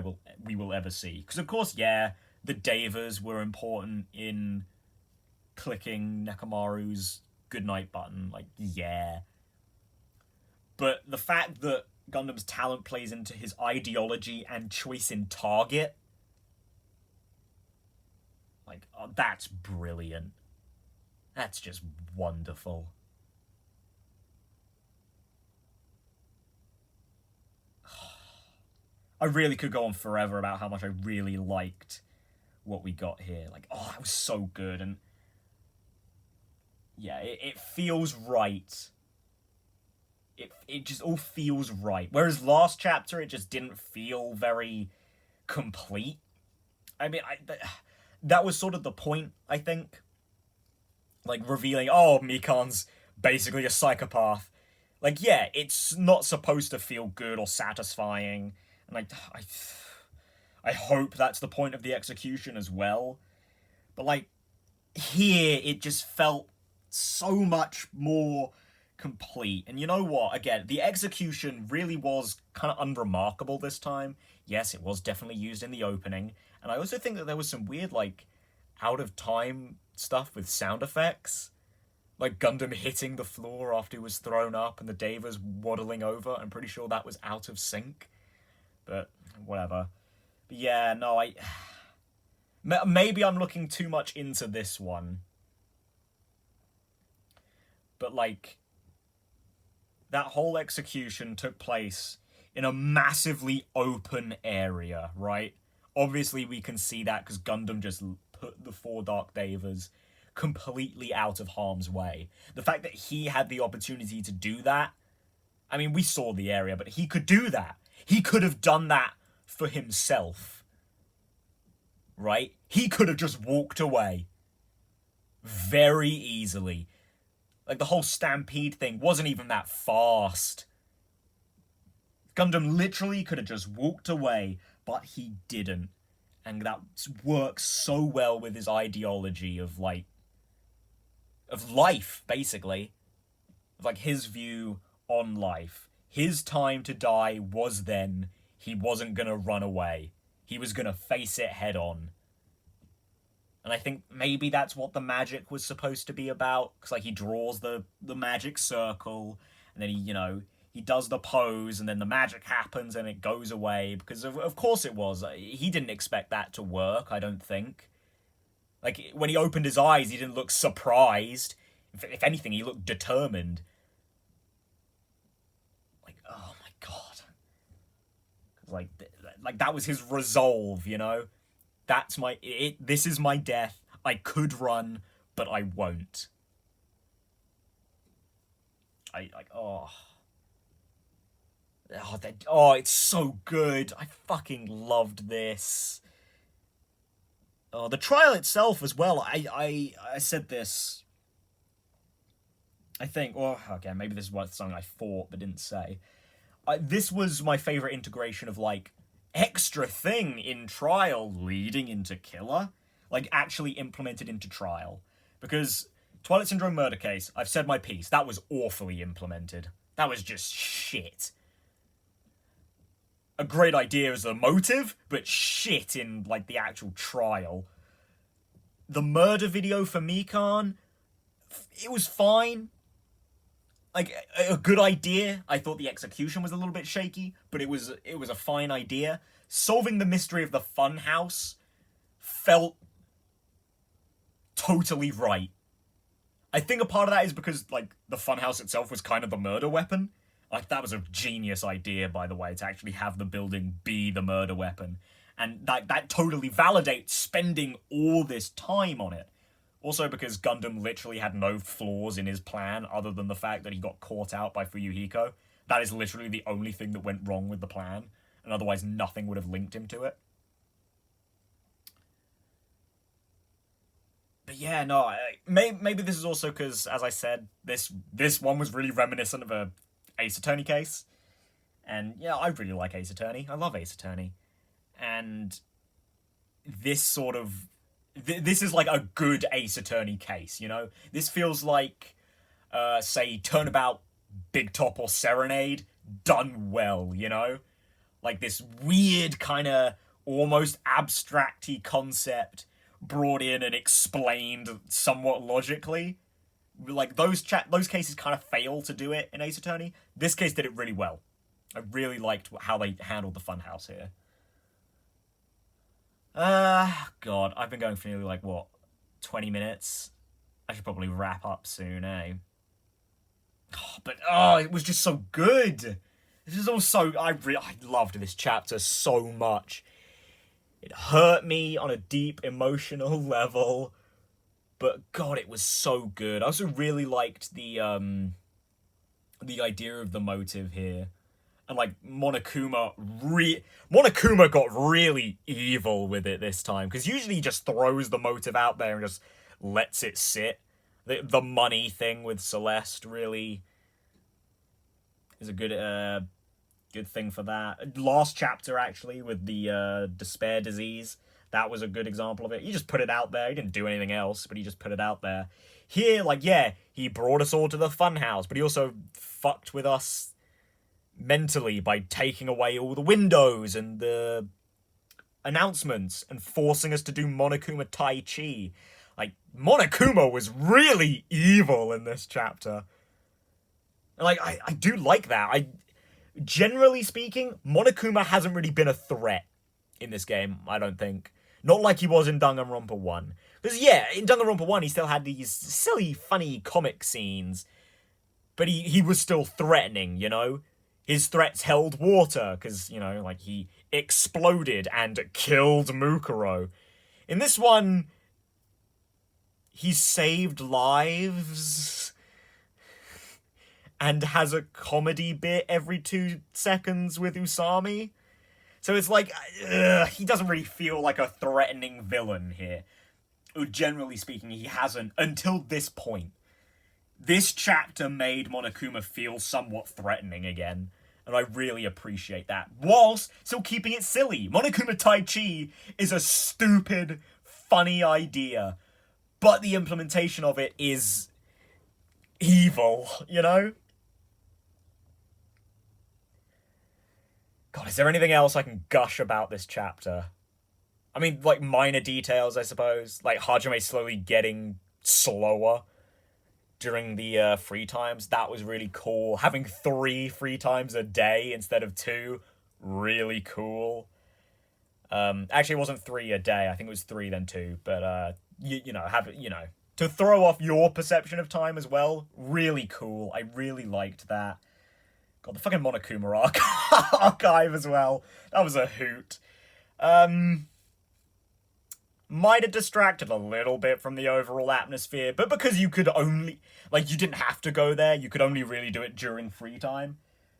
we will ever see. Because, of course, yeah, the Devas were important in clicking Nekomaru's goodnight button. Like, yeah. But the fact that Gundam's talent plays into his ideology and choice in target, like, that's brilliant. That's just wonderful. I really could go on forever about how much I really liked what we got here. Like, oh, that was so good. And yeah, it feels right. It just all feels right. Whereas last chapter, it just didn't feel very complete. I mean, that was sort of the point, I think. Like, revealing, oh, Mikan's basically a psychopath. Like, yeah, it's not supposed to feel good or satisfying. And I hope that's the point of the execution as well. But, like, here, it just felt so much more complete. And you know what? Again, the execution really was kind of unremarkable this time. Yes, it was definitely used in the opening. And I also think that there was some weird, like, out-of-time stuff with sound effects. Like Gundam hitting the floor after he was thrown up and the Devas waddling over. I'm pretty sure that was out of sync. But, whatever. But yeah, no, maybe I'm looking too much into this one. But, like, that whole execution took place in a massively open area, right? Obviously, we can see that because Gundam just put the 4 Dark Devas completely out of harm's way. The fact that he had the opportunity to do that, I mean, we saw the area, but he could do that. He could have done that for himself, right? He could have just walked away very easily. Like, the whole stampede thing wasn't even that fast. Gundam literally could have just walked away, but he didn't. And that works so well with his ideology of, like, of life, basically. Of, like, his view on life. His time to die was then. He wasn't gonna run away. He was gonna face it head on. And I think maybe that's what the magic was supposed to be about. Because, like, he draws the magic circle, and then he does the pose, and then the magic happens, and it goes away. Because, of course it was. He didn't expect that to work, I don't think. Like, when he opened his eyes, he didn't look surprised. If anything, he looked determined. Like, oh my god. Like that was his resolve, you know? That's this is my death. I could run, but I won't. It's so good. I fucking loved this. The trial itself as well, I said this, I think, or again, maybe this was something I thought but didn't say. This was my favourite integration of, like, extra thing in trial leading into killer. Like, actually implemented into trial. Because Twilight Syndrome murder case, I've said my piece, that was awfully implemented. That was just shit. A great idea as a motive, but shit in, like, the actual trial. The murder video for Mikan, it was fine. Like, a good idea. I thought the execution was a little bit shaky, but it was a fine idea. Solving the mystery of the funhouse felt totally right. I think a part of that is because, like, the funhouse itself was kind of the murder weapon. Like, that was a genius idea, by the way, to actually have the building be the murder weapon. And that totally validates spending all this time on it. Also because Gundam literally had no flaws in his plan other than the fact that he got caught out by Fuyuhiko. That is literally the only thing that went wrong with the plan. And otherwise nothing would have linked him to it. But yeah, no, maybe this is also because, as I said, this one was really reminiscent of a Ace Attorney case. And yeah, I really like Ace Attorney. I love Ace Attorney. And this sort of... This is like a good Ace Attorney case, you know? This feels like, say, Turnabout, Big Top, or Serenade done well, you know? Like this weird kind of almost abstract-y concept brought in and explained somewhat logically. Like, those cases kind of fail to do it in Ace Attorney. This case did it really well. I really liked how they handled the funhouse here. God, I've been going for nearly, like, what, 20 minutes? I should probably wrap up soon, eh? But it was just so good! This is also... I loved this chapter so much. It hurt me on a deep emotional level. But God, it was so good. I also really liked the idea of the motive here. And like Monokuma got really evil with it this time. Because usually he just throws the motive out there and just lets it sit. The money thing with Celeste really is a good thing for that. Last chapter, actually, with the despair disease, that was a good example of it. He just put it out there. He didn't do anything else, but he just put it out there. Here, like, yeah, he brought us all to the funhouse, but he also fucked with us mentally by taking away all the windows and the announcements and forcing us to do Monokuma Tai Chi. Like, Monokuma was really evil in this chapter. Like, I do like that. Generally speaking, Monokuma hasn't really been a threat in this game, I don't think. Not like he was in Danganronpa 1. Because, yeah, in Danganronpa 1, he still had these silly, funny comic scenes. But he was still threatening, you know? His threats held water, because, you know, like, he exploded and killed Mukuro. In this one, he saved lives and has a comedy bit every 2 seconds with Usami. So it's like, he doesn't really feel like a threatening villain here. Generally speaking, he hasn't until this point. This chapter made Monokuma feel somewhat threatening again, and I really appreciate that, whilst still keeping it silly. Monokuma Tai Chi is a stupid, funny idea, but the implementation of it is evil, you know? God, is there anything else I can gush about this chapter? I mean, like, minor details, I suppose. Like, Hajime slowly getting slower during the free times. That was really cool. Having 3 free times a day instead of 2. Really cool. Actually, it wasn't 3 a day. I think it was 3 then 2. But, to throw off your perception of time as well. Really cool. I really liked that. God, the fucking Monokuma archive as well. That was a hoot. Might have distracted a little bit from the overall atmosphere, but because you could only, like, you didn't have to go there, you could only really do it during free time.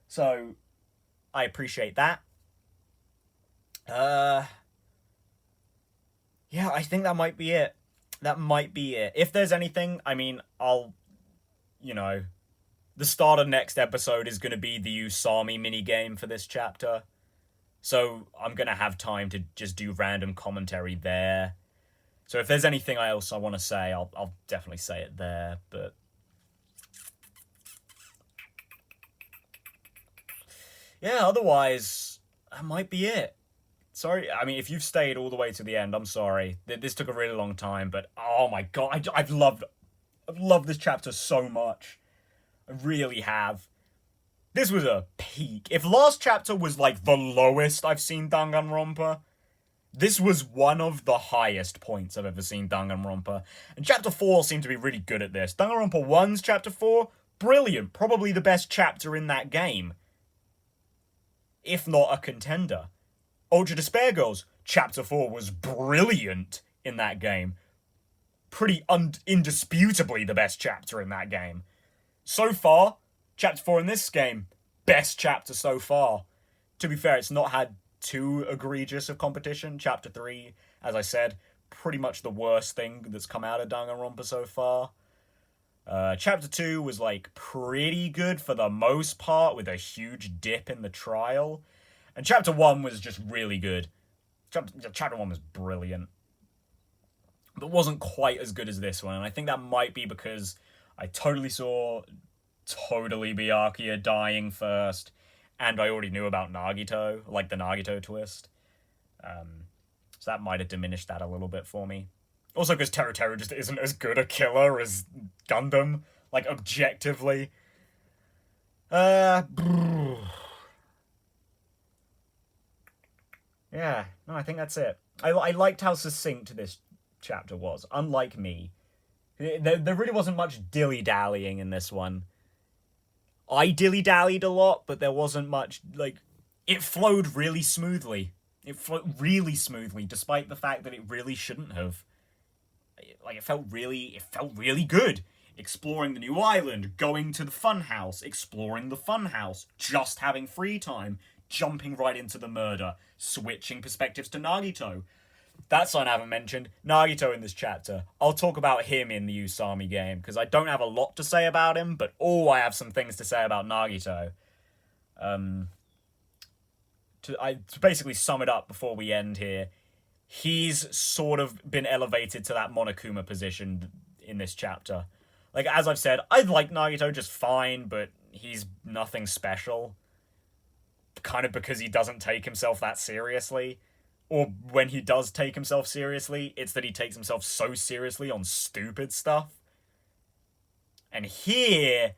So, I appreciate that. Yeah, I think that might be it. That might be it. If there's anything, I mean, I'll, the start of next episode is going to be the Usami minigame for this chapter. So I'm going to have time to just do random commentary there. So if there's anything else I want to say, I'll definitely say it there. But yeah, otherwise, that might be it. Sorry, I mean, if you've stayed all the way to the end, I'm sorry. This took a really long time, but oh my god, I've loved this chapter so much. I really have. This was a peak. If last chapter was like the lowest I've seen Danganronpa, this was one of the highest points I've ever seen Danganronpa. And chapter 4 seemed to be really good at this. Danganronpa 1's chapter 4, brilliant. Probably the best chapter in that game. If not a contender. Ultra Despair Girls, chapter 4 was brilliant in that game. Pretty indisputably the best chapter in that game. So far, chapter 4 in this game, best chapter so far. To be fair, it's not had too egregious of competition. Chapter 3, as I said, pretty much the worst thing that's come out of Danganronpa so far. Chapter 2 was, like, pretty good for the most part, with a huge dip in the trial. And chapter 1 was just really good. Chapter 1 was brilliant. But wasn't quite as good as this one, and I think that might be because I totally saw Byakuya dying first, and I already knew about Nagito, like the Nagito twist. So that might have diminished that a little bit for me. Also because Teru just isn't as good a killer as Gundam, like, objectively. Yeah, no, I think that's it. I liked how succinct this chapter was, unlike me. There really wasn't much dilly-dallying in this one. I dilly-dallied a lot, but there wasn't much, like, it flowed really smoothly. It flowed really smoothly, despite the fact that it really shouldn't have. Like, it felt really good. Exploring the new island, going to the funhouse, exploring the funhouse, just having free time, jumping right into the murder, switching perspectives to Nagito. That's something I haven't mentioned. Nagito in this chapter. I'll talk about him in the Usami game, because I don't have a lot to say about him, but I have some things to say about Nagito. To basically sum it up before we end here, he's sort of been elevated to that Monokuma position in this chapter. Like, as I've said, I like Nagito just fine, but he's nothing special. Kind of because he doesn't take himself that seriously. Or when he does take himself seriously, it's that he takes himself so seriously on stupid stuff. And here...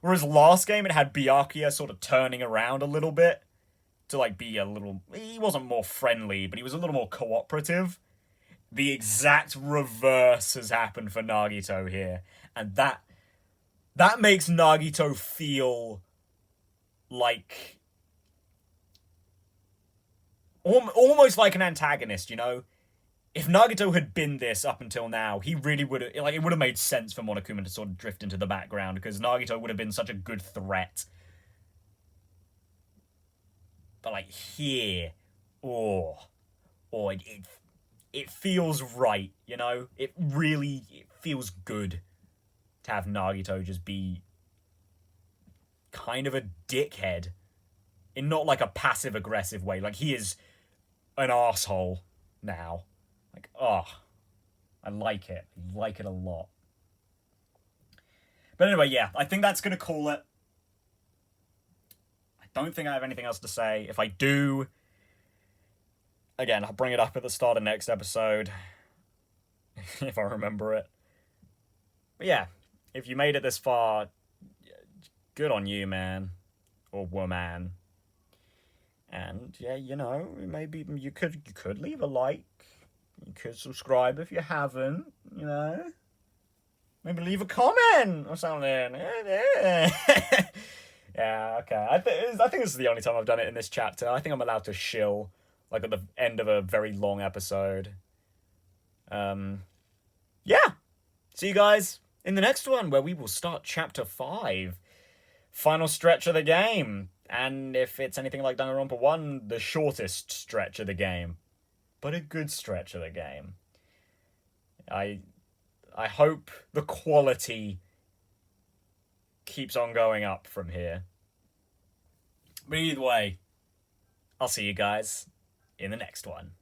Whereas last game, it had Byakuya sort of turning around a little bit. To, like, be a little... He wasn't more friendly, but he was a little more cooperative. The exact reverse has happened for Nagito here. And that makes Nagito feel like... almost like an antagonist, you know? If Nagito had been this up until now, he really would have... Like, it would have made sense for Monokuma to sort of drift into the background, because Nagito would have been such a good threat. But, like, here... It feels right, you know? It feels good to have Nagito just be kind of a dickhead. In not, like, a passive-aggressive way. Like, he is an arsehole now. Like, I like it. I like it a lot. But anyway, yeah, I think that's going to call it. I don't think I have anything else to say. If I do, again, I'll bring it up at the start of next episode. If I remember it. But yeah, if you made it this far, good on you, man. Or woman. And, yeah, you know, maybe you could leave a like. You could subscribe if you haven't, you know. Maybe leave a comment or something. Yeah, okay. I think this is the only time I've done it in this chapter. I think I'm allowed to shill, like, at the end of a very long episode. Yeah. See you guys in the next one, where we will start chapter 5. Final stretch of the game. And if it's anything like Danganronpa 1, the shortest stretch of the game. But a good stretch of the game. I hope the quality keeps on going up from here. But either way, I'll see you guys in the next one.